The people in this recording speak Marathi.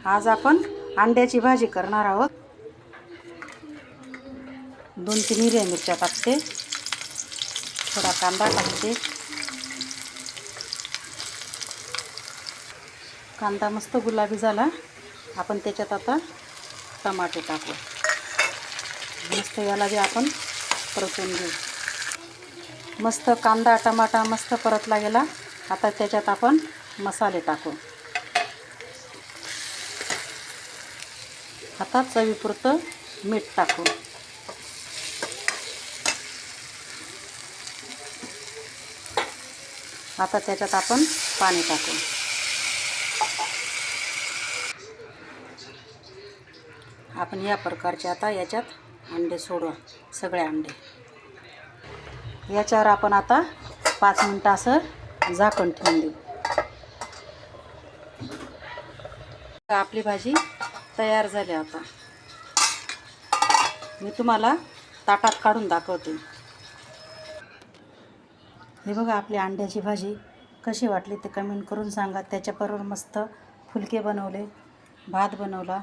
आज आपण अंड्याची भाजी करणार आहोत। 2-3 हिरव्या मिरच्या टाकते, थोडा कांदा टाकते। कांदा मस्त गुलाबी झाला, आपण त्याच्यात आता टमाटे टाकू। मस्त याला बी आपण परतून घेऊ। मस्त कांदा टमाटा मस्त परतला गेला, आता त्याच्यात आपण मसाले टाकू। आता चवीपुरतं मीठ टाकू। आता त्याच्यात आपण पाणी टाकू। आपण या प्रकारचे आता याच्यात अंडे सोडू, सगळे अंडे याच्यावर आपण आता 5 मिनिटं असं झाकण ठेवून देऊ। आपली भाजी तयार झाली। आता मी तुम्हाला ताटात काढून दाखवते। हे बघा आपली अंड्याची भाजी कशी वाटली ते कमेंट करून सांगा। त्याच्याबरोबर मस्त फुलके बनवले, भात बनवला।